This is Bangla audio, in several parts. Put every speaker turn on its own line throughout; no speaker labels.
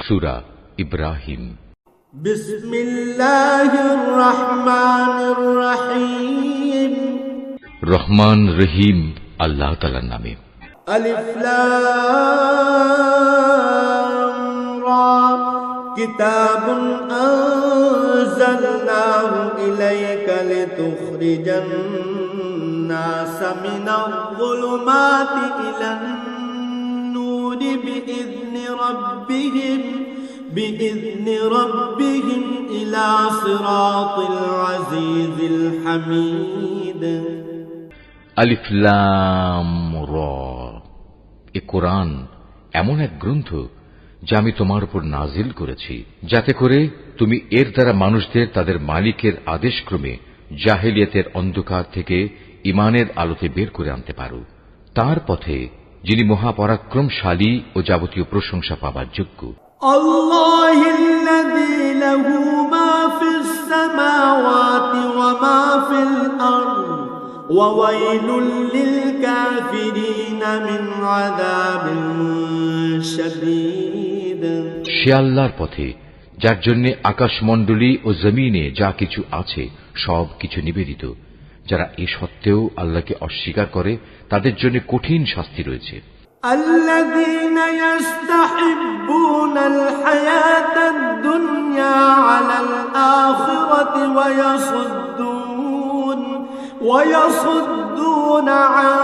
সূরা ইব্রাহিম।
বিসমিল্লাহির রহমানির রহিম।
রহমান রহিম আল্লাহ তাআলার নামে।
আলিফ লাম রা কিতাবুন আনজালনাহু ইলাইকা লিতুখরিজান নাসা মিনাল যুলুমাতি ইলান নূরি বিইذن ربهم إلى صراط العزيز الحميد।
আলিফ লাম রা। এ কোরআন এমন এক গ্রন্থ যা আমি তোমার উপর নাজিল করেছি, যাতে করে তুমি এর দ্বারা মানুষদের তাদের মালিকের আদেশক্রমে জাহেলিয়াতের অন্ধকার থেকে ঈমানের আলোতে বের করে আনতে পারো, তার পথে যিনি মহাপরাক্রমশালী ও যাবতীয় প্রশংসা পাবার যোগ্য।
আল্লাহিল্লাযী লাহু মা ফিস সামাওয়াতি ওয়া মা ফিল আরদ ওয়া ওয়াইলুল লিল কাফিরিনা মিন আযাবিন শাদীদ।
সে আল্লাহর পথে যার জন্য আকাশমণ্ডলী ও জমিনে যা কিছু আছে সব কিছু নিবেদিত। যারা এ সত্ত্বেও আল্লাহকে অস্বীকার করে তাদের জন্য কঠিন শাস্তি রয়েছে।
الذين يستحبون الحياة الدنيا على الآخرة ويصدون عن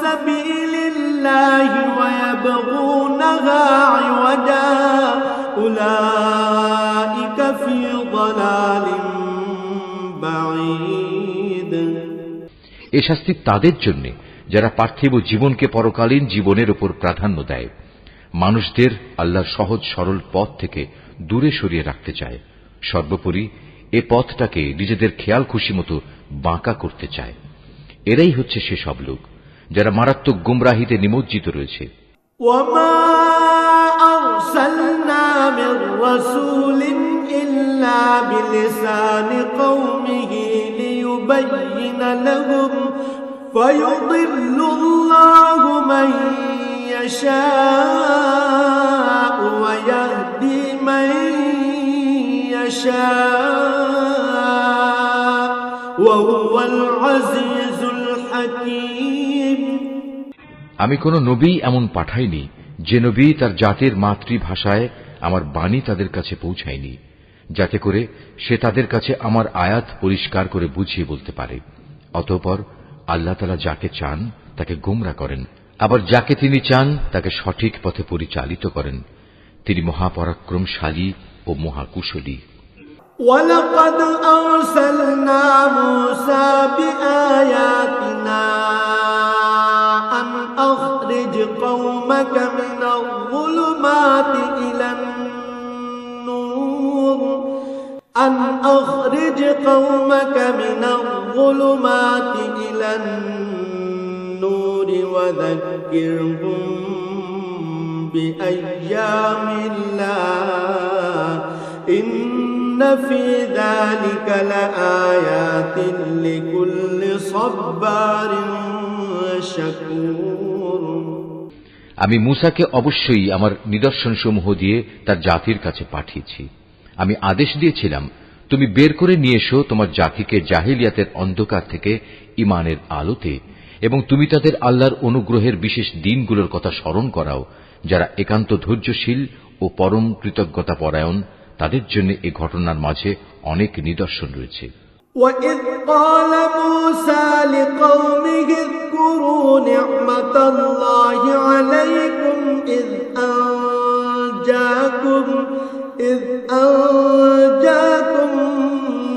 سبيل الله ويبغونها عوجا أولئك في ضلال بعيد।
এ শাস্তি তাদের জন্য যারা পার্থিব জীবনকে পরকালীন জীবনের উপর প্রাধান্য দেয়, মানুষদের আল্লাহর সহজ সরল পথ থেকে দূরে সরিয়ে রাখতে চায়, সর্বোপরি এ পথটাকে নিজেদের খেয়াল খুশি মতো বাঁকা করতে চায়। এরাই হচ্ছে সেসব লোক যারা মারাত্মক গুমরাহিতে নিমজ্জিত রয়েছে।
ওয়ামা আরসালনা মির রাসূলিন ইল্লা বিলিসানি কওমিহি লিয়ুবায়্যিনা লাহুম فيضل الله من يشاء ويهدي من يشاء وهو العزيز الحكيم।
আমি কোন নবী এমন পাঠাইনি যে নবী তার জাতির মাতৃভাষায় আমার বাণী তাদের কাছে পৌঁছায়নি, যাতে করে সে তাদের কাছে আমার আয়াত পরিষ্কার করে বুঝিয়ে বলতে পারে। অতঃপর আল্লাহ তাআলা যাকে চান তাকে গোমরা করেন, আবার যাকে তিনি চান তাকে সঠিক পথে পরিচালিত করেন। তিনি মহাপরাক্রমশালী ও মহাকুশলী।
ওয়ালাকাদ আরসালনা মূসা বিআয়াতিনা আন আখরিজ কওমাকা মিনাল যুলুমাতি ইলান নূর أن أخرج قومك من الظلمات إلى النور وذكرهم بأيام الله إن في ذلك لآيات لكل صبار شكور।
আমি মূসাকে অবশ্যই আমার নিদর্শনসমূহ দিয়ে তার জাতির কাছে পাঠিয়েছি। আমি আদেশ দিয়েছিলাম, তুমি বের করে নিয়ে এসো তোমার জাতিকে জাহিলিয়াতের অন্ধকার থেকে ঈমানের আলোতে, এবং তুমি তাদের আল্লাহর অনুগ্রহের বিশেষ দিনগুলোর কথা স্মরণ করাও। যারা একান্ত ধৈর্যশীল ও পরম কৃতজ্ঞতা পরায়ণ, তাদের জন্য এ ঘটনার মাঝে অনেক নিদর্শন রয়েছে।
وَإِذْ قَالَ مُوسَى لِقَوْمِهِ اذْكُرُوا نِعْمَةَ اللَّهِ عَلَيْكُمْ إِذْ أنجاكم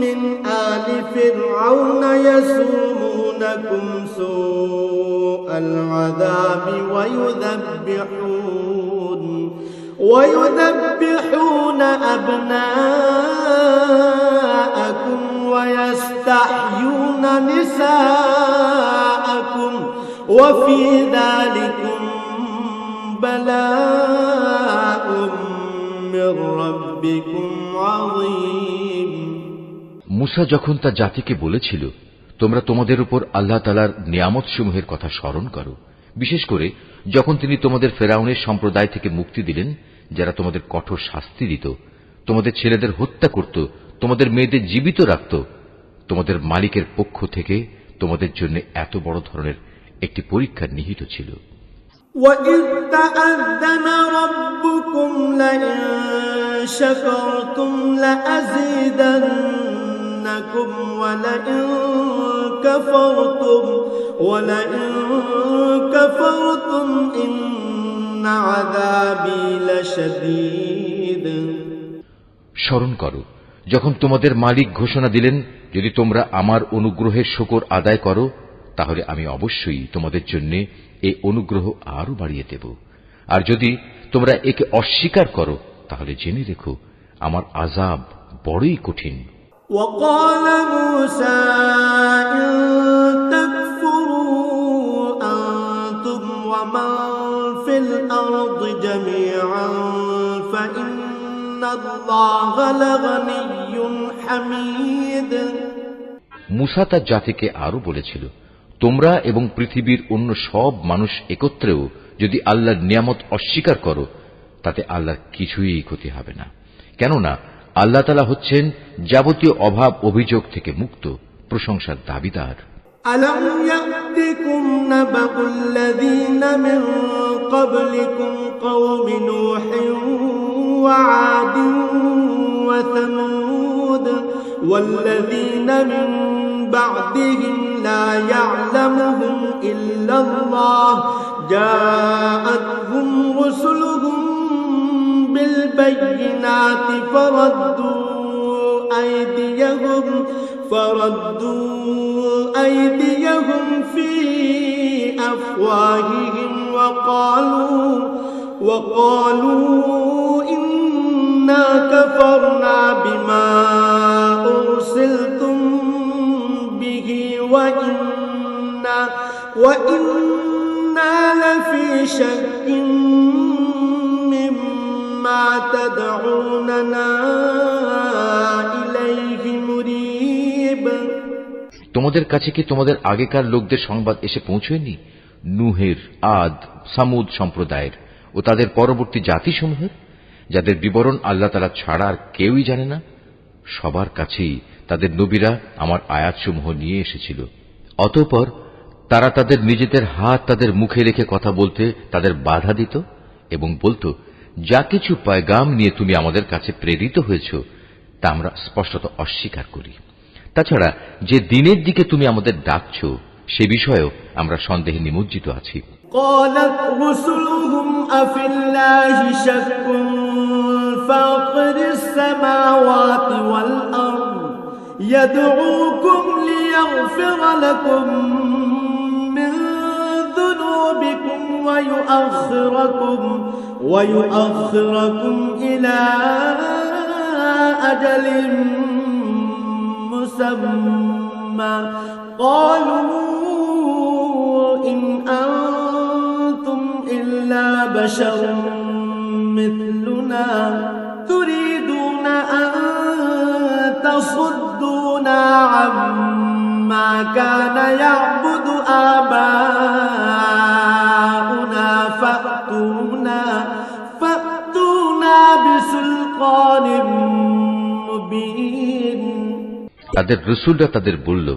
من آل فرعون يسومونكم سوء العذاب ويذبحون أبناءكم ويستحيون نساءكم وفي ذلكم بلاء من ربكم عظيم।
মূসা যখন তার জাতিকে বলেছিল, তোমরা তোমাদের উপর আল্লাহ তাআলার নিয়ামত সমূহের কথা স্মরণ করো, বিশেষ করে যখন তিনি তোমাদের ফেরাউনের সম্প্রদায় থেকে মুক্তি দিলেন, যারা তোমাদের কঠোর শাস্তি দিত, তোমাদের ছেলেদের হত্যা করত, তোমাদের মেয়েদের জীবিত রাখত, তোমাদের মালিকের পক্ষ থেকে তোমাদের জন্য এত বড় ধরনের একটি পরীক্ষা নিহিত ছিল।
وَإِذْ تَأَذَّنَ رَبُّكُمْ لَئِن شَكَرْتُمْ لَأَزِيدَنَّكُمْ وَلَئِن كَفَرْتُمْ إِنَّ عَذَابِي لَشَدِيدٌ।
স্মরণ করো, যখন তোমাদের মালিক ঘোষণা দিলেন, যদি তোমরা আমার অনুগ্রহের শুকর আদায় করো, তাহলে আমি অবশ্যই তোমাদের জন্য এই অনুগ্রহ আরো বাড়িয়ে দেব। আর যদি তোমরা একে অস্বীকার করো, তাহলে জেনে রেখো আমার আযাব বড়ই কঠিন।
وقال موسى إن تكفروا أنتم ومن في الأرض جميعا فإن الله لغني حميد।
মুসা তার জাতিকে আরো বলেছিল, তোমরা এবং পৃথিবীর অন্য সব মানুষ একত্রেও যদি আল্লাহর নিয়ামত অস্বীকার করো, তাতে আল্লাহর কিছুই ক্ষতি হবে না, কেননা আল্লাহ তাআলা হচ্ছেন যাবতীয় অভাব অভিযোগ থেকে মুক্ত, প্রশংসার দাবিদার।
ألم يأتكم نبأ الذين من قبلكم قوم نوح وعاد وثمود والذين من بعدهم لا يعلمهم إلا الله جاءتهم رسلهم بالبينات فردوا أيديهم في أفواههم وقالوا إنا كفرنا بما أرسلتم به وإنا لفي شك مما تدعوننا إليه مريب।
তোমাদের কাছে কি তোমাদের আগেকার লোকদের সংবাদ এসে পৌঁছয়নি? নূহের, আদ, সামুদ সম্প্রদায়ের ও তাদের পরবর্তী জাতিসমূহের, যাদের বিবরণ আল্লাহ তাআলা ছাড়া আর কেউই জানে না। সবার কাছেই তাদের নবীরা আমার আয়াতসমূহ নিয়ে এসেছিল। অতঃপর তারা তাদের নিজেদের হাত তাদের মুখে রেখে কথা বলতে তাদের বাধা দিত এবং বলত, যা কিছু পয়গাম নিয়ে তুমি আমাদের কাছে প্রেরিত হয়েছ তা আমরা স্পষ্টত অস্বীকার করি। তাছাড়া যে দিনের দিকে তুমি আমাদের ডাকছ সে বিষয়েও আমরা সন্দেহে নিমজ্জিত আছি।
قالت رسلهم أفي الله شك فاطر السماوات والأرض يدعوكم ليغفر لكم من ذنوبكم ويؤخركم إلى أجل مسمى قالوا إن أنتم إلا بشر مثلنا تريدون أن تصدونا عما كان يعبد آباؤنا فأتونا بسلطان مبين।
তাদের রাসূলরা তাদের বলল,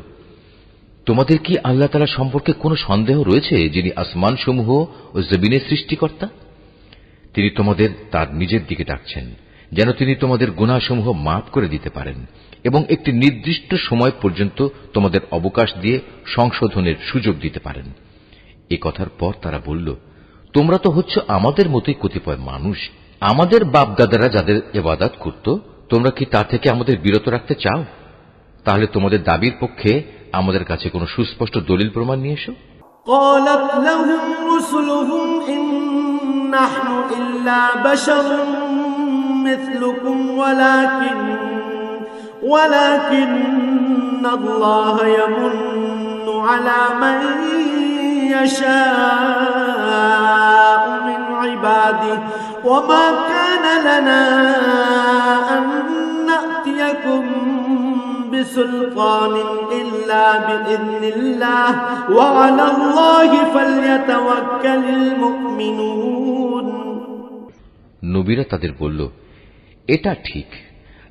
তোমাদের কি আল্লাহ তাআলা সম্পর্কে কোনো সন্দেহ রয়েছে, যিনি আসমান সমূহ ও জমিনের সৃষ্টিকর্তা? তিনি তোমাদের তার নিজের দিকে ডাকছেন, যেন তিনি তোমাদের গুনাহসমূহ মাফ করে দিতে পারেন এবং একটি নির্দিষ্ট সময় পর্যন্ত তোমাদের অবকাশ দিয়ে সংশোধনের সুযোগ দিতে পারেন। এ কথার পর তারা বলল, তোমরা তো হচ্ছ আমাদের মতোই কতিপয় মানুষ। আমাদের বাপদাদারা যাদের ইবাদত করত, তোমরা কি তা থেকে আমাদের বিরত রাখতে চাও? তাহলে তোমাদের দাবির পক্ষে আমাদের কাছে কোনো সুস্পষ্ট দলিল প্রমাণ নিয়ে এসো।
قالت لهم رسلهم إن نحن إلا بشر مثلكم ولكن الله يمن على من يشاء من عباده وما كان لنا أن نأتيكم بسلطان إلا بإذن الله وعلى الله فليتوكل المؤمنون।
নবীরা তাদের বলল, এটা ঠিক,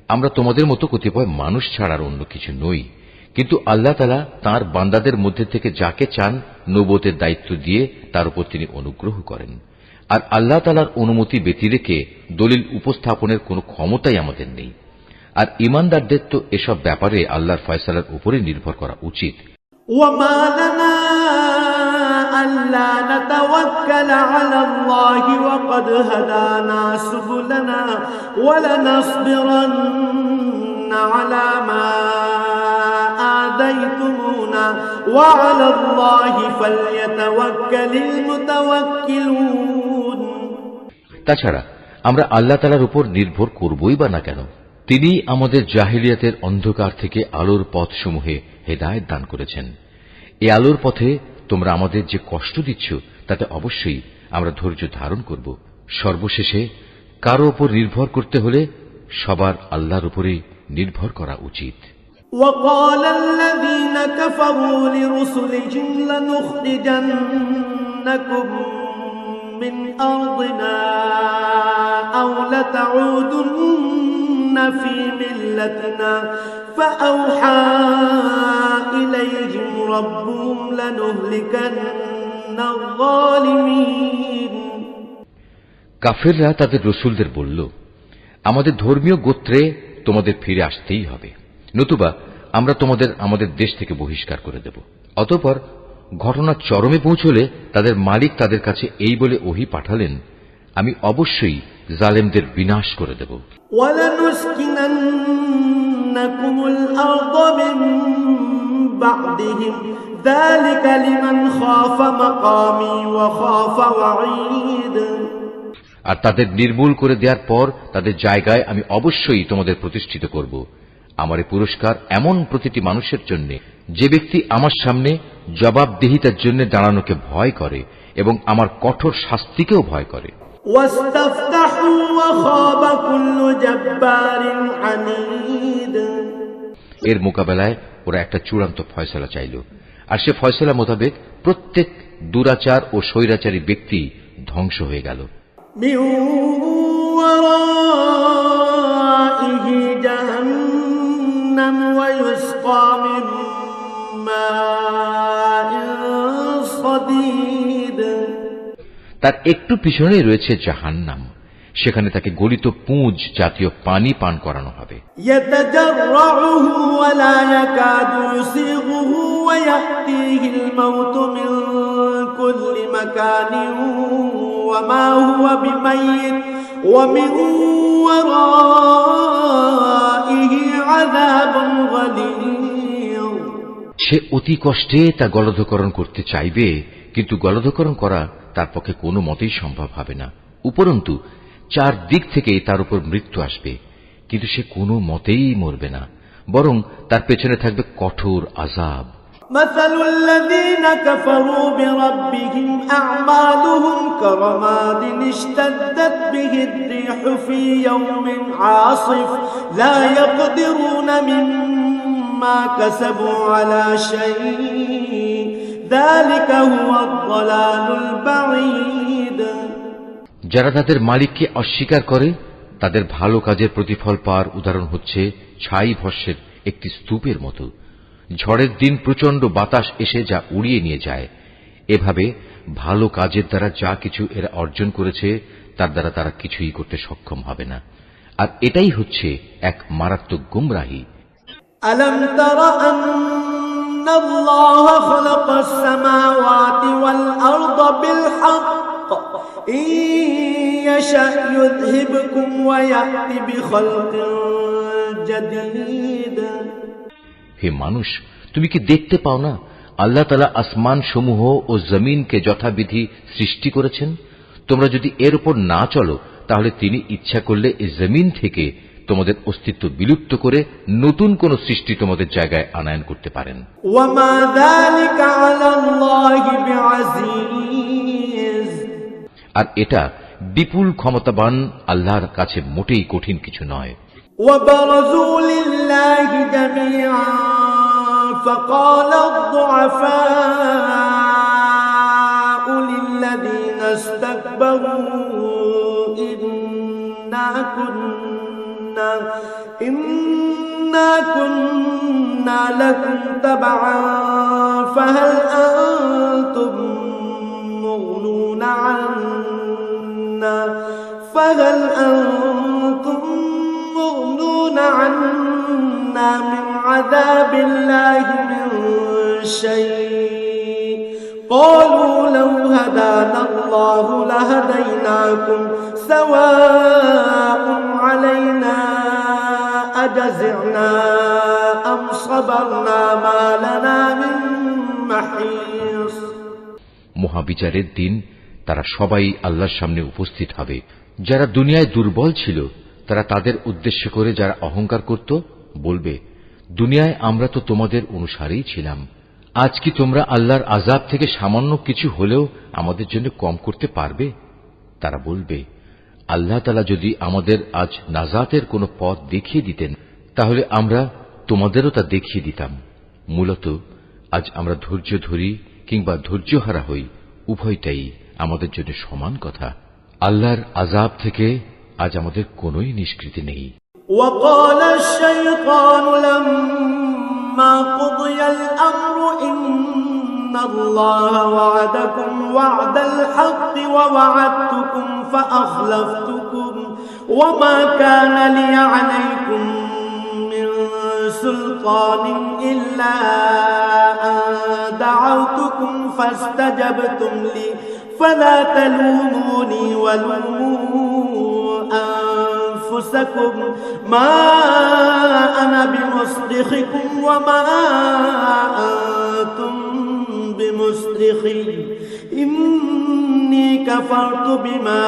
আমরা তোমাদের মতো কতিপয় মানুষ ছাড়ার অন্য কিছু নই, কিন্তু আল্লাহ তাআলা তাঁর বান্দাদের মধ্যে থেকে যাকে চান নবুয়তের দায়িত্ব দিয়ে তার উপর তিনি অনুগ্রহ করেন। আর আল্লাহ তাআলার অনুমতি ব্যতি রেখে দলিল উপস্থাপনের কোনো ক্ষমতাই আমাদের নেই। আর ঈমানদারদের তো এসব ব্যাপারে আল্লাহর ফয়সালার উপরে নির্ভর করা উচিত।
وما لنا ألا نتوكل على الله وقد هدانا سبلنا ولنصبرن على ما آذيتمونا وعلى الله فليتوكل المتوكلون।
তাছাড়া আমরা আল্লাহ তাআলার উপর নির্ভর করবই বা না কেন? তিনি আমাদের জাহিলিয়াতের অন্ধকার থেকে আলোর পথসমূহে হেদায়েত দান করেছেন। এই আলোর পথে তোমরা আমাদের যে কষ্ট দিচ্ছ তাতে অবশ্যই আমরা ধৈর্য ধারণ করব। সর্বশেষে কারো উপর নির্ভর করতে হলে সবার আল্লাহর উপরেই নির্ভর করা উচিত।
وقال الذين كفروا لرسلهم لنخرجنكم من أرضنا أو لتعودن في ملتنا فأوحى إليهم ربهم لنهلكن الظالمين।
কাফেররা তাদের রসুলদের বলল, আমাদের ধর্মীয় গোত্রে তোমাদের ফিরে আসতেই হবে, নতুবা আমরা তোমাদের আমাদের দেশ থেকে বহিষ্কার করে দেব। অতঃপর ঘটনা চরমে পৌঁছলে তাদের মালিক তাদের কাছে এই বলে ওহী পাঠালেন, আমি অবশ্যই জালেমদের বিনাশ করে দেব।
وَلَنُسْكِنَنَّكُمُ الْأَرْضَ مِنْ بَعْدِهِمْ ذَلِكَ لِمَنْ خَافَ مَقَامِي وَخَافَ وَعِيدِ।
আর তাদের নির্মূল করে দেওয়ার পর তাদের জায়গায় আমি অবশ্যই তোমাদের প্রতিষ্ঠিত করব। আমার এই পুরস্কার এমন প্রতিটি মানুষের জন্য যে ব্যক্তি আমার সামনে জবাবদিহিতার জন্য দাঁড়ানোকে ভয় করে এবং আমার কঠোর শাস্তিকেও ভয় করে।
وَاسْتَفْتَحُوا وَخَابَ كُلُّ جَبَّارٍ عَنِيدٍ।
এর মোকাবেলায় ওরা একটা চূড়ান্ত ফয়সালা চাইল, আর সে ফয়সালা মোতাবেক প্রত্যেক দুরাচার ও স্বৈরাচারী ব্যক্তি ধ্বংস হয়ে গেল।
مِنْ وَرَائِهِ جَهَنَّمُ وَيُسْقَى مِنْ مَاءٍ صَدِيدٍ।
তার একটু পিছনেই রয়েছে জাহান্নাম, সেখানে তাকে গলিত পুঁজ জাতীয় পানি পান করানো হবে।
يَتَجَرَّعُهُ وَلَا يَكَادُ يُسِيغُهُ وَيَأْتِيهِ الْمَوْتُ مِنْ كُلِّ مَكَانٍ وَمَا هُوَ بِمَيِّتٍ وَمِنْ وَرَائِهِ عَذَابٌ غَلِيظٌ।
সে অতি কষ্টে তা গলধকরণ করতে চাইবে, কিন্তু গলধকরণ করা তার পক্ষে কোনো মতেই সম্ভব হবে না। উপরন্তু চার দিক থেকে তার উপর মৃত্যু আসবে, কিন্তু সে কোনো মতেই মরবে না, বরং তার পেছনে থাকবে কঠোর আযাব।
مثل الذين كفروا بربهم أعمالهم كرماد اشتدت به الريح في يوم عاصف لا يقدرون مما كسبوا على شيء ذلك هو الضلال البعيد।
যারা তাদের মালিককে অস্বীকার করে তাদের ভালো কাজের প্রতিফল পাওয়ার উদাহরণ হচ্ছে ছাই ভস্মের একটি স্তূপের মতো। ঝড়ের দিন প্রচণ্ড বাতাস এসে যা উড়িয়ে নিয়ে যায়। এভাবে ভালো কাজের দ্বারা যা কিছু এরা অর্জন করেছে তার দ্বারা তারা কিছুই করতে সক্ষম হবে না, আর এটাই হচ্ছে এক মারাত্মক গুমরাহি।
ألم تر أن الله خلق السماوات والأرض بالحق إن يشأ يذهبكم ويأتي بخلق جديد।
হে মানুষ, তুমি কি দেখতে পাও না আল্লাহ তাআলা আসমান সমূহ ও জমিনকে যথাবিধি সৃষ্টি করেছেন? তোমরা যদি এর উপর না চলো তাহলে তিনি ইচ্ছা করলে এই জমিন থেকে তোমাদের অস্তিত্ব বিলুপ্ত করে নতুন কোন সৃষ্টি তোমাদের জায়গায় আনয়ন করতে পারেন।
وما ذلك على الله بعزيز।
আর এটা বিপুল ক্ষমতাবান আল্লাহর কাছে মোটেই কঠিন কিছু নয়।
وبرزوا لله جميعا فقال الضعفاء للذين استكبروا إن كنا لكم تبعا فهل أنتم مغنون عنا من عذاب الله من شيء قالوا لو هدانا الله لهديناكم سواء علينا أجزعنا أم صبرنا ما لنا من محيص।
মহাবিচারের দিন তারা সবাই আল্লাহর সামনে উপস্থিত হবে। যারা দুনিয়ায় দুর্বল ছিল তারা তাদের উদ্দেশ্য করে যারা অহংকার করত বলবে, দুনিয়ায় আমরা তো তোমাদের অনুসারেই ছিলাম, আজ কি তোমরা আল্লাহর আযাব থেকে সামান্য কিছু হলেও আমাদের জন্য কম করতে পারবে? তারা বলবে, আল্লাহ তাআলা যদি আমাদের আজ নাজাতের কোনো পথ দেখিয়ে দিতেন তাহলে আমরা তোমাদেরও তা দেখিয়ে দিতাম। মূলত আজ আমরা ধৈর্য ধরি কিংবা ধৈর্যহারা হই, উভয়টাই আমাদের জন্য সমান কথা। আল্লাহর আযাব থেকে আজ আমাদের কোনোই নিষ্কৃতি নেই।
وقال الشيطان لما قضي الأمر إن الله وعدكم وعد الحق ووعدتكم فأخلفتكم وما كان لي عليكم من سلطان إلا أن دعوتكم فاستجبتم لي فلا تلوموني ولوموا أنفسكم ما أنا بمصرخكم وما أنتم بمصرخي إني كفرت بما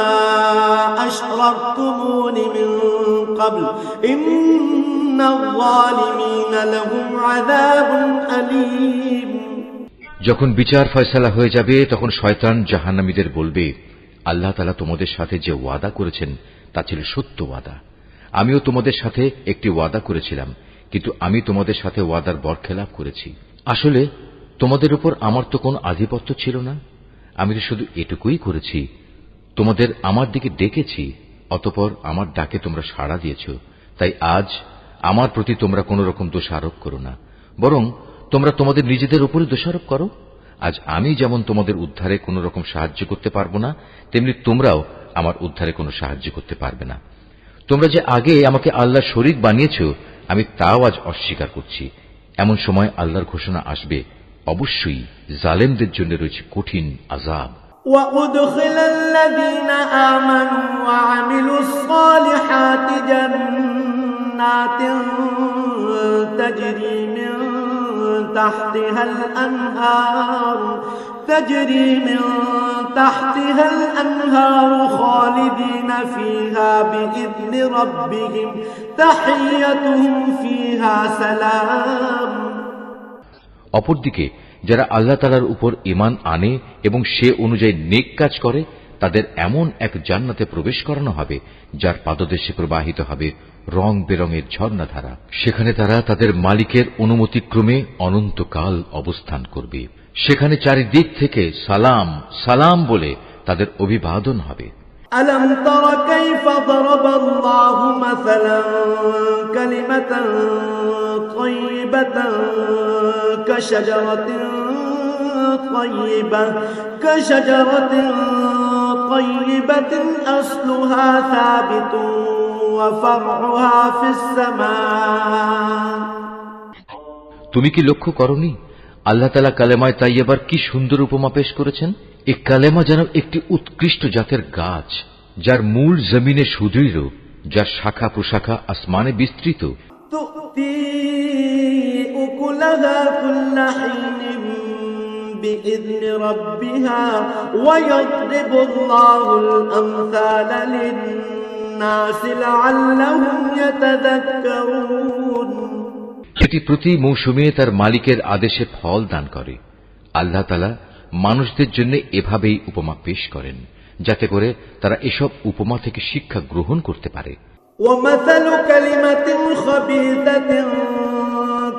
أشركتمون من قبل إن الظالمين لهم عذاب أليم।
যখন বিচার ফয়সালা হয়ে যাবে তখন শয়তান জাহান্নামীদের বলবে, আল্লাহ তাআলা তোমাদের সাথে যে ওয়াদা করেছেন তা ছিল সত্য ওয়াদা। আমিও তোমাদের সাথে একটি ওয়াদা করেছিলাম, কিন্তু আমি তোমাদের সাথে ওয়াদার বরখেলাপ করেছি। আসলে তোমাদের উপর আমার তো কোনো আধিপত্য ছিল না, আমি তো শুধু এটুকুই করেছি, তোমাদের আমার দিকে ডেকেছি, অতঃপর আমার ডাকে তোমরা সাড়া দিয়েছ। তাই আজ আমার প্রতি তোমরা কোন রকম দোষারোপ করো না, বরং তোমরা তোমাদের নিজেদের উপরে দোষারোপ করো। আজ আমি যেমন তোমাদের উদ্ধারে কোন রকম সাহায্য করতে পারবো না, তেমনি তোমরাও আমার উদ্ধারে কোনো সাহায্য করতে পারবে না। তোমরা যে আগে আমাকে আল্লাহর শরীক বানিয়েছ আমি তাও আজ অস্বীকার করছি। এমন সময় আল্লাহর ঘোষণা আসবে, অবশ্যই জালেমদের জন্য রয়েছে কঠিন আযাব।
وأدخل الذين آمنوا وعملوا الصالحات جنات تجري من تحتها الأنهار خالدين فيها بإذن ربهم تحيتهم فيها سلام।
অপরদিকে যারা আল্লাহ তাআলার উপর ঈমান আনে এবং সে অনুযায়ী নেক কাজ করে তাদের এমন এক জান্নাতে প্রবেশ করানো হবে যার পাদদেশে প্রবাহিত হবে রং বেরঙের ঝর্ণাধারা। সেখানে তারা তাদের মালিকের অনুমতিক্রমে অনন্তকাল অবস্থান করবে। সেখানে চারিদিক থেকে সালাম সালাম বলে তাদের অভিবাদন হবে।
ألم تر كيف ضرب الله مثلا كلمة طيبة كشجرة طيبة أصلها ثابت وفرعها في السماء।
তুমি কি লক্ষ্য করনি আল্লাহ তাআলা কালেমায়ে তাইয়্যিবার কি সুন্দর উপমা পেশ করেছেন? এই কালেমা যেন একটি উৎকৃষ্ট জাতের গাছ, যার মূল জমিনে সুদৃঢ়, যার শাখা প্রশাখা আসমানে বিস্তৃত।
تؤتي أكلها كل حين بإذن ربها ويضرب الله الأمثال للناس لعلهم يتذكرون।
সেটি প্রতি মৌসুমে তার মালিকের আদেশে ফল দান করে। আল্লাহ তাআলা মানুষদের জন্য এভাবেই উপমা পেশ করেন যাতে করে তারা এসব উপমা থেকে শিক্ষা গ্রহণ করতে পারে।
ومثل كلمة خبيثة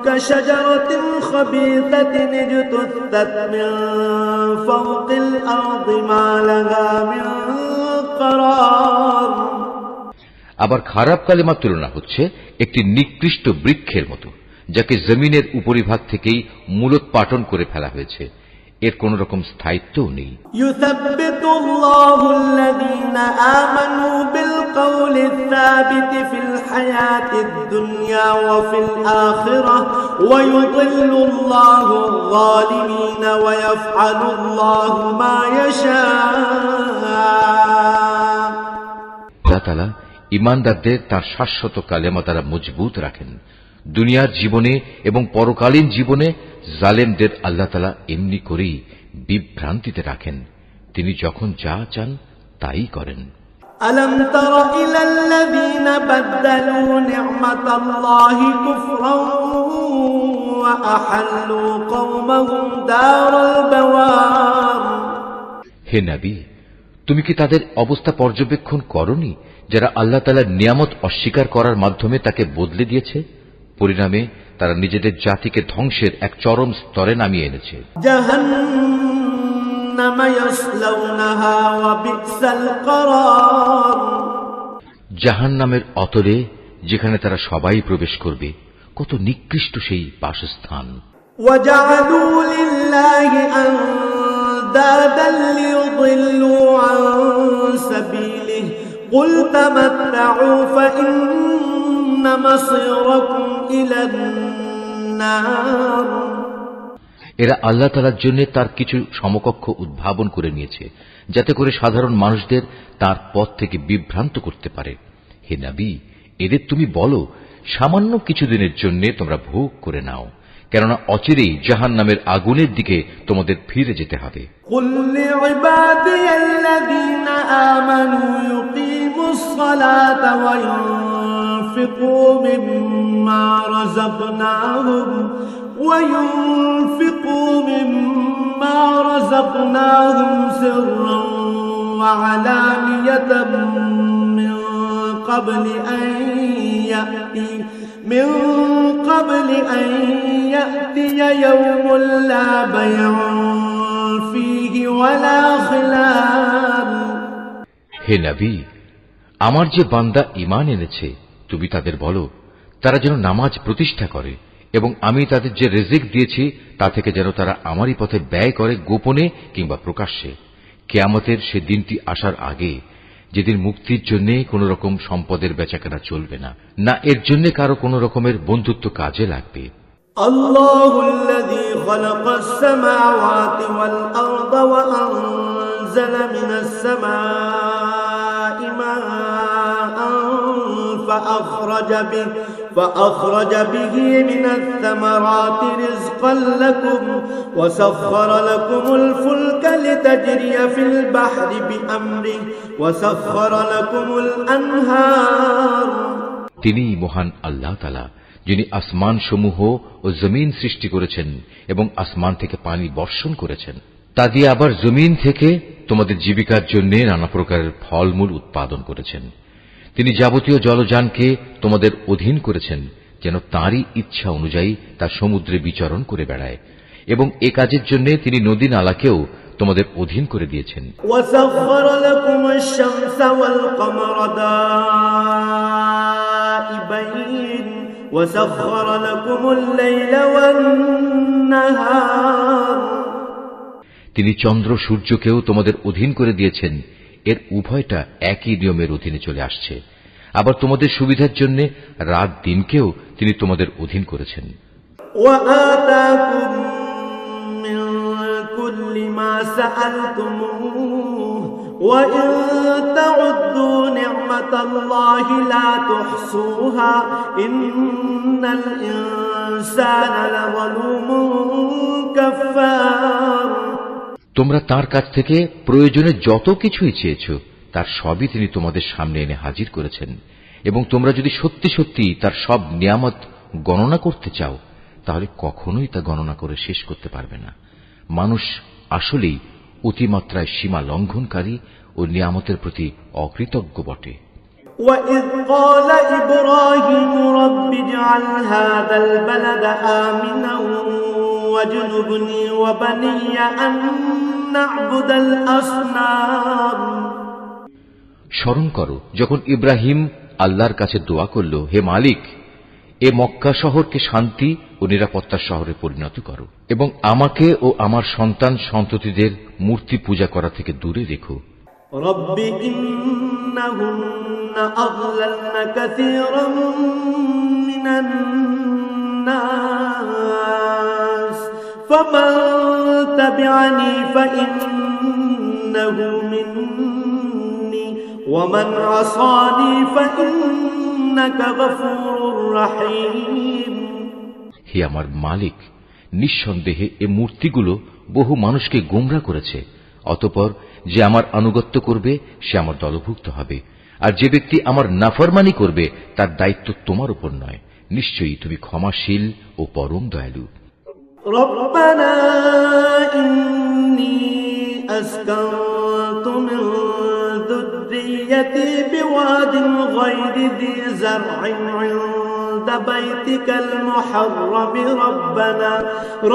كشجرة خبيثة اجتثت من فوق الأرض ما لها من قرار।
আবার খারাপ কালেমার তুলনা হচ্ছে একটি নিকৃষ্ট বৃক্ষের মতো, যাকে জমিনের উপরিভাগ থেকেই মূলোৎপাটন করে ফেলা হয়েছে, এর কোন রকম স্থায়িত্বও নেই।
ইউসাব্বিতু আল্লাহুল্লাযীনা আমানু বিল কওলিস সাবিতি ফিল হায়াতিদ দুনিয়া ওয়া ফিল আখিরাহ ওয়া ইউযিল্লু আল্লাহুল যালিমিনা ওয়া ইয়াফআলু আল্লাহু মা ইয়াশা।
আল্লাহ তাআলা ঈমানদারদের তার শাশ্বত কালেমা দ্বারা মজবুত রাখেন। দুনিয়ার জীবনে এবং পরকালীন জীবনে জালেমদের আল্লাহ তাআলা এমনি করেই বিভ্রান্তিতে রাখেন। তিনি যখন যা চান তাই করেন।
ألم تر إلى الذين بدلوا نعمة الله كفرا وأحلوا قومهم دار البوار।
হে নবী, তুমি কি তাদের অবস্থা পর্যবেক্ষণ করনি যারা আল্লাহ তাআলার নিয়ামত অস্বীকার করার মাধ্যমে তাকে বদলে দিয়েছে? পরিণামে তারা নিজেদের জাতিকে ধ্বংসের এক চরম স্তরে নামিয়ে এনেছে।
জাহান্নাম ইয়াসলাউনাহা ওয়া বিসাল করার।
জাহান্নামের অতলে যেখানে তারা সবাই প্রবেশ করবে, কত নিকৃষ্ট সেই বাসস্থান।
ওয়াজআলু লিল্লাহি আনদাদান লিয়ুদিল্লু আন সাবিলিহি কুল তামাত্তাউ ফাইন্না মাসীরাকুম ইলান নার।
এরা আল্লাহ তাআলার জন্য তার কিছু সমকক্ষ উদ্ভাবন করে নিয়েছে, যাতে করে সাধারণ মানুষদের তার পথ থেকে বিভ্রান্ত করতে পারে। হে নবী, এদের তুমি বলো, সামান্য কিছুদিনের জন্য তোমরা ভোগ করে নাও, কেননা অচিরেই জাহান্নামের আগুনের দিকে তোমাদের ফিরে যেতে হবে।
কুল লিইবাদিয়াল্লাযীনা আমানু ইউকিমুস সালাতা ওয়া ইউনফিকু মিম্মা রাযাকনাহুম وينفقوا مما رزقناهم سرا وعلانية من قبل أن يأتي يوم لا بيع فيه ولا خلال।
হে নবী, আমার যে বান্দা ঈমান এনেছে, তুমি তাদের বলো তারা যেন নামাজ প্রতিষ্ঠা করে এবং আমি তাদের যে রিজিক দিয়েছি তা থেকে যেন তারা আমারই পথে ব্যয় করে, গোপনে কিংবা প্রকাশ্যে। কিয়ামতের সে দিনটি আসার আগে, যেদিন মুক্তির জন্য কোন রকম সম্পদের বেচাকেনা চলবে না, না এর জন্য কারো কোন রকমের বন্ধুত্ব কাজে লাগবে।
আল্লাহুল্লাযী খালাকাস সামাওয়াতি ওয়াল আরদা ওয়া আনজালা মিনাস সামাই মাআন فأخرج به من الثمرات رزقا لكم وسخر لكم الفلك لتجري في البحر بأمره وسخر لكم الأنهار।
তিনি মহান আল্লাহ তাআলা, যিনি আসমান সমূহ ও জমিন সৃষ্টি করেছেন এবং আসমান থেকে পানি বর্ষণ করেছেন, তা দিয়ে আবার জমিন থেকে তোমাদের জীবিকার জন্য নানা প্রকারের ফলমূল উৎপাদন করেছেন। তিনি যাবতীয় জলযানকে তোমাদের অধীন করেছেন, যেন তাঁরই ইচ্ছা অনুযায়ী তা সমুদ্রে বিচরণ করে বেড়ায়, এবং এ কাজের জন্য তিনি নদী নালাকেও তোমাদের অধীন করে দিয়েছেন।
وَسَخَّرَ لَكُمُ الشَّمْسَ وَالْقَمَرَ دَائِبَيْنِ وَسَخَّرَ لَكُمُ اللَّيْلَ وَالنَّهَارَ।
তিনি চন্দ্র সূর্যকেও তোমাদের অধীন করে দিয়েছেন। এর উভয়টা একই নিয়মের অধীনে চলে আসছে। আবার তোমাদের সুবিধার জন্য রাত দিনকেও তিনি তোমাদের অধীন করেছেন।
وَآتَاكُم مِّن كُلِّ مَا سَأَلْتُمُوهُ وَإِن تَعُدُّوا نِعْمَةَ اللَّهِ لَا تُحْصُوهَا إِنَّ الْإِنسَانَ لَظَلُومٌ كَفَّارٌ।
তোমরা তার কাছ থেকে প্রয়োজনে যত কিছুই চেয়েছ, তার সবই তিনি তোমাদের সামনে এনে হাজির করেছেন, এবং তোমরা যদি সত্যি সত্যি তার সব নিয়ামত গণনা করতে চাও, তাহলে কখনোই তা গণনা করে শেষ করতে পারবে না। মানুষ আসলেই অতিমাত্রায় সীমা লঙ্ঘনকারী ও নিয়ামতের প্রতি অকৃতজ্ঞ বটে।
وَإِذْ قَالَ إِبْرَاهِيمُ رَبِّ اجْعَلْ هَذَا الْبَلَدَ آمِنًا وَاجْنُبْنِي وَبَنِيَّ أَن نَّعْبُدَ الْأَصْنَامَ।
স্মরণ করো, যখন ইব্রাহিম আল্লাহর কাছে দোয়া করল, হে মালিক, এ মক্কা শহরকে শান্তি ও নিরাপত্তার শহরে পরিণত করো এবং আমাকে ও আমার সন্তান সন্ততিদের মূর্তি পূজা করা থেকে দূরে রেখো।
رب إنهن أضللن كثيرا من الناس فمن تبعني فإنه مني ومن عصاني فإنك غفور رحيم।
হে আমার মালিক, নিঃসন্দেহে এ মূর্তিগুলো বহু মানুষকে গোমরা করেছে। অতঃপর যে আমার আনুগত্য করবে সে আমার দলভুক্ত হবে, আর যে ব্যক্তি আমার নাফরমানি করবে তার দায়িত্ব তোমার উপর নয়। নিশ্চয়ই তুমি ক্ষমাশীল ও পরম দয়ালু।
ربنا إني أسكنت من ذريتي بواد غير ذي زرع عند بيتك المحرم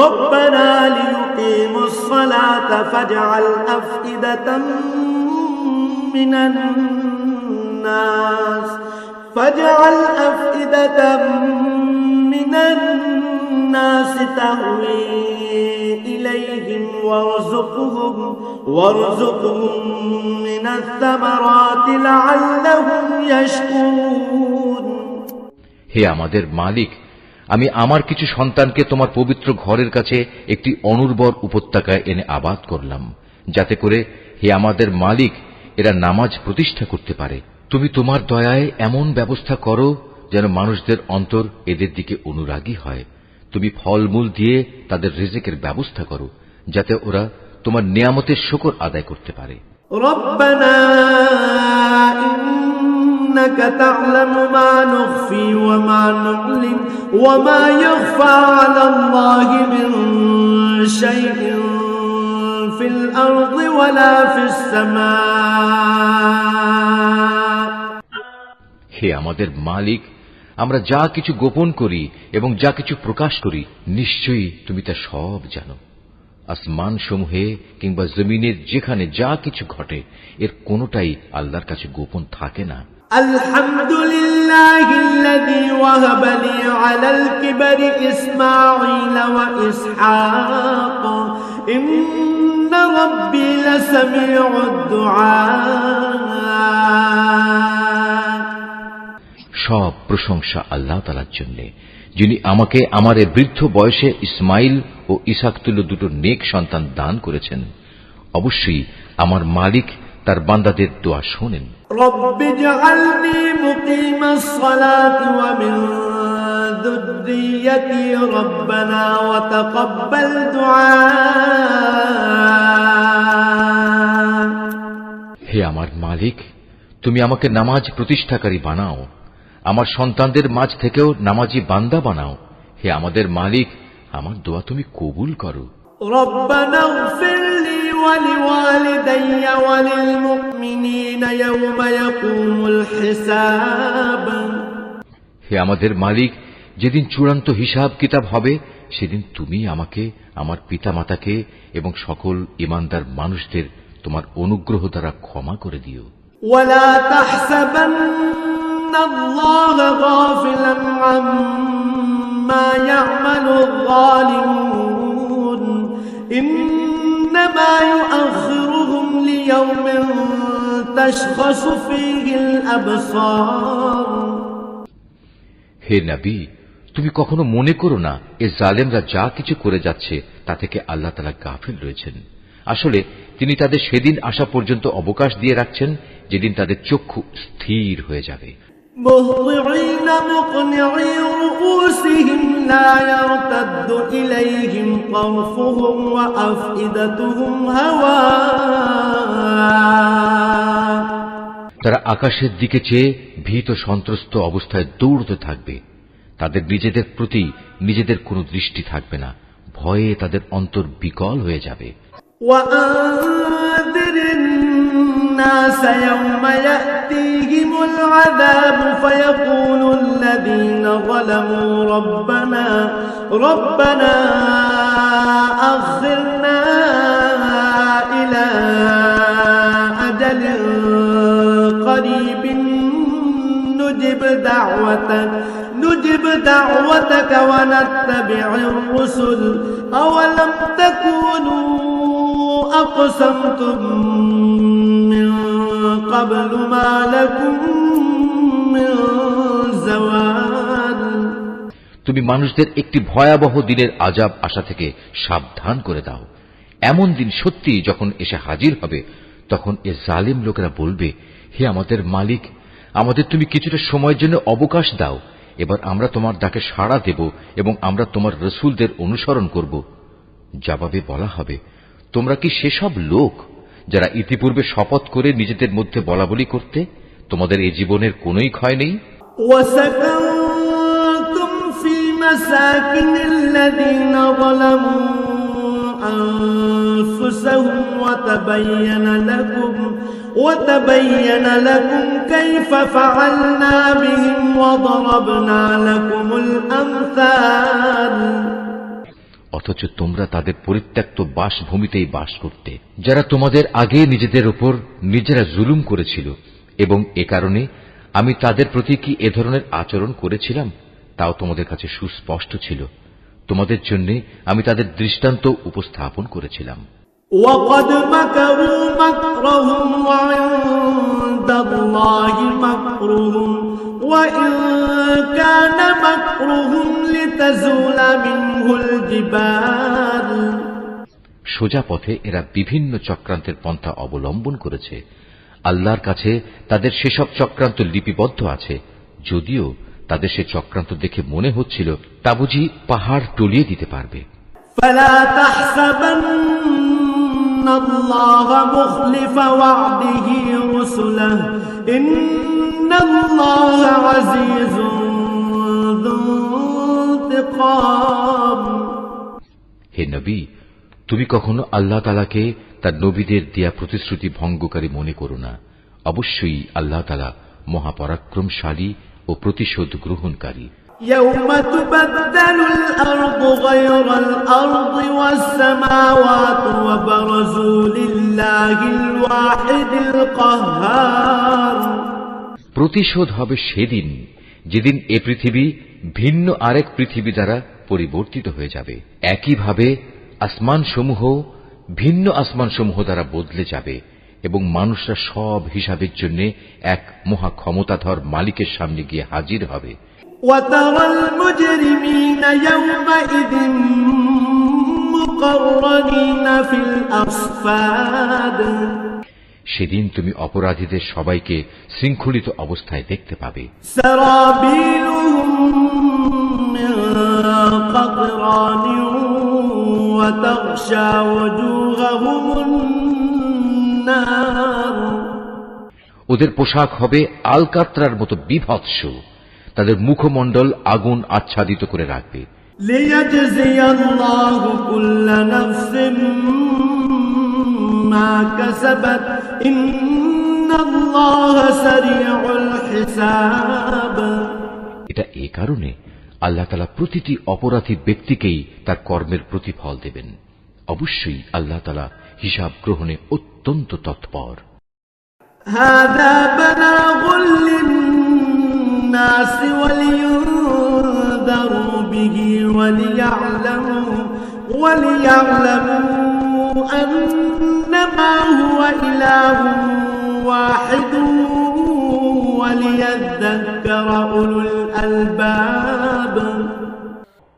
ربنا ليقيموا الصلاة فاجعل أفئدة من الناس تهوي إليهم وارزقهم من الثمرات لعلهم يشكرون।
হে আমাদের মালিক, আমি আমার কিছু সন্তানকে তোমার পবিত্র ঘরের কাছে একটি অনুর্বর উপত্যকায় এনে আবাদ করলাম, যাতে করে হে আমাদের মালিক এরা নামাজ প্রতিষ্ঠা করতে পারে। তুমি তোমার দয়ায় এমন ব্যবস্থা করো যেন মানুষদের অন্তর এদের দিকে অনুরাগী হয়। তুমি ফলমূল দিয়ে তাদের রিজিকের ব্যবস্থা করো, যাতে ওরা তোমার নিয়ামতের শুকর আদায় করতে পারে।
রব্বানা ইন্নাকা তা'লামু মা নুখফি ওয়া মা নু'লিন ওয়া মা ইখফা 'আলাল্লাহি মিন শাইইন ফিল আরদি ওয়ালা ফিস সামা।
হে আমাদের মালিক, আমরা যা কিছু গোপন করি এবং যা কিছু প্রকাশ করি নিশ্চয়ই তুমি তা সব জানো। আসমান সমূহে কিংবা জমিনের যেখানে যা কিছু ঘটে এর কোনোটাই আল্লাহর কাছে গোপন থাকে না।
আলহামদুলিল্লাহিল্লাযী ওয়াহাবা লি আলাল কিবরি ইসমাঈল ওয়া ইসহাক ইন্না রাব্বী লাসামিউদ দুআ।
সব প্রশংসা আল্লাহ তাআলার জন্য, যিনি আমাকে আমার এই বৃদ্ধ বয়সে ইসমাইল ও ইসহাক তুল্য দুটো নেক সন্তান দান করেছেন। অবশ্যই আমার মালিক তার বান্দাদের দোয়া শোনেন।
রব্বি জাআলনি মুকিমাস সালাতি ওয়া মিন যুররিয়্যাতি রব্বানা ওয়া তাকাব্বাল দুআ।
হে আমার মালিক, তুমি আমাকে নামাজ প্রতিষ্ঠাকারী বানাও, আমার সন্তানদের মাঝ থেকেও নামাজি বান্দা বানাও। হে আমাদের মালিক, আমার দোয়া তুমি কবুল করো।
রব্বানা ইগফির লি ওয়া লিওয়ালিদাইয়া ওয়া লিল মুমিনিনা ইয়াওমা ইয়াকুমুল হিসাব।
হে আমাদের মালিক, যেদিন চূড়ান্ত হিসাব কিতাব হবে সেদিন তুমি আমাকে, আমার পিতামাতাকে এবং সকল ঈমানদার মানুষদের তোমার অনুগ্রহ দ্বারা ক্ষমা করে দিও।
ওয়ালা তাহসাবান্নাল্লাহা গাফিলান আম্মা ইয়া'মালুয যালিমুন ইন্নামা ইউআখিরুহুম লিয়াওমিন তাশখাসু ফীহিল আবসার।
হে নবী, তুমি কখনো মনে করো না এ জালেমরা যা কিছু করে যাচ্ছে তা থেকে আল্লাহ তাআলা গাফিল রয়েছেন। আসলে তিনি তাদের সেদিন আসা পর্যন্ত অবকাশ দিয়ে রাখছেন যেদিন তাদের চক্ষু স্থির হয়ে যাবে।
মুহতিঈনা মুকনিঈ রুউসিহিম লা ইয়ারতাদ্দু ইলাইহিম তারফুহুম ওয়া আফইদাতুহুম হাওয়া।
তারা আকাশের দিকে চেয়ে ভীত সন্ত্রস্ত অবস্থায় দৌড়তে থাকবে। তাদের নিজেদের প্রতি নিজেদের কোনো দৃষ্টি থাকবে না, ভয়ে তাদের অন্তর বিকল হয়ে যাবে।
وأنذر الناس يوم يأتيهم العذاب فيقول الذين ظلموا ربنا أخرنا إلى أجل قريب نجب دعوتك ونتبع الرسل أولم تكونوا أقسمتم من قبل ما لكم من زوال।
তুমি মানুষদের একটি ভয়াবহ দিনের আযাব আসা থেকে সাবধান করে দাও। এমন দিন সত্যি যখন এসে হাজির হবে, তখন এ জালিম লোকেরা বলবে, হে আমাদের মালিক, আমাদের তুমি কিছুটা সময়ের জন্য অবকাশ দাও, এবার আমরা তোমার ডাকে সাড়া দেব এবং আমরা তোমার রসুলদের অনুসরণ করব। জবাবে বলা হবে, তোমরা কি সেসব লোক যারা ইতিপূর্বে শপথ করে নিজেদের মধ্যে বলাবলি করতে, তোমাদের এই জীবনের কোনোই ক্ষয় নেই?
مساكن الذين ظلموا أنفسهم وتبين لكم كيف فعلنا بهم وضربنا لكم الأمثال।
অথচ তোমরা তাদের পরিত্যক্ত বাসভূমিতেই বাস করতে, যারা তোমাদের আগে নিজেদের উপর নিজেরা জুলুম করেছিল, এবং এ কারণে আমি তাদের প্রতি কি এ ধরনের আচরণ করেছিলাম তাও তোমাদের কাছে সুস্পষ্ট ছিল। তোমাদের জন্য আমি তাদের দৃষ্টান্ত উপস্থাপন করেছিলাম।
وَقَدْ مَكَرُوا مَكْرَهُمْ وَعِندَ اللَّهِ مَكْرُهُمْ وَإِن كَانَ مَكْرُهُمْ لِتَزُولَ مِنْهُ الْجِبَالُ।
সোজা পথে এরা বিভিন্ন চক্রান্তের পন্থা অবলম্বন করেছে। আল্লাহর কাছে তাদের সেসব চক্রান্ত লিপিবদ্ধ আছে, যদিও তাদের সে চক্রান্ত দেখে মনে হচ্ছিল তা বুঝি পাহাড় টলিয়ে দিতে পারবে।
فَلَا تَحْسَبَنَّ اللَّهَ مُخْلِفَ وَعْدِهِ رُسُلَهُ إِنَّ اللَّهَ عَزِيزٌ ذُو انتِقَامٍ।
হে নবী, তুমি কখনো আল্লাহ তাআলাকে তার নবীদের দেয়া প্রতিশ্রুতি ভঙ্গকারী মনে করো না। অবশ্যই আল্লাহ তাআলা মহাপরাক্রমশালী ও প্রতিশোধ গ্রহণকারী।
يوم تبدل الأرض غير الأرض والسماوات وبرزوا لله الواحد القهار।
প্রতিশোধ হবে সেদিন যেদিন এ পৃথিবী ভিন্ন আরেক পৃথিবী দ্বারা পরিবর্তিত হয়ে যাবে। একইভাবে আসমানসমূহ ভিন্ন আসমানসমূহ দ্বারা বদলে যাবে এবং মানুষরা সব হিসাবের জন্য এক মহা ক্ষমতাধর মালিকের সামনে গিয়ে হাজির হবে।
وترى المجرمين يومئذ مقرنين في الأصفاد।
সেদিন তুমি অপরাধীদের সবাইকে শৃঙ্খলিত অবস্থায় দেখতে পাবে।
سرابيلهم من قطران وتغشى وجوههم النار।
ওদের পোশাক হবে আলকাত্রার মতো বিভৎস, তাদের মুখমণ্ডল আগুন আচ্ছাদিত করে রাখবে।
ليجزي الله كل نفس ما كسبت إن الله سريع الحساب।
এটা এই কারণে আল্লাহ তাআলা প্রতিটি অপরাধী ব্যক্তিকেই তার কর্মের প্রতিফল দেবেন। অবশ্যই আল্লাহ তাআলা হিসাব গ্রহণে অত্যন্ত তৎপর।
هذا بلاغ للناس ولينذروا به وليعلموا أنما هو إله واحد وليذكر أولو الألباب।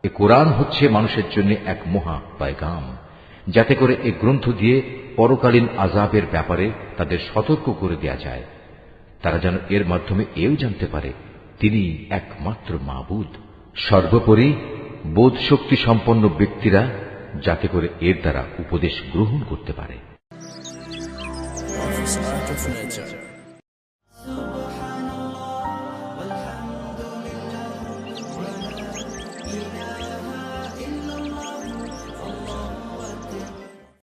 এ কোরআন হচ্ছে মানুষের জন্য এক মহা পয়গাম, যাতে করে এই গ্রন্থ দিয়ে পরকালীন আযাবের ব্যাপারে তাদের সতর্ক করে দেয়া যায়। তারা যেন এর মাধ্যমে এও জানতে পারে তিনি একমাত্র মাবুদ। সর্বোপরি বোধ শক্তি সম্পন্ন ব্যক্তিরা যাতে করে এর দ্বারা উপদেশ গ্রহণ করতে পারে।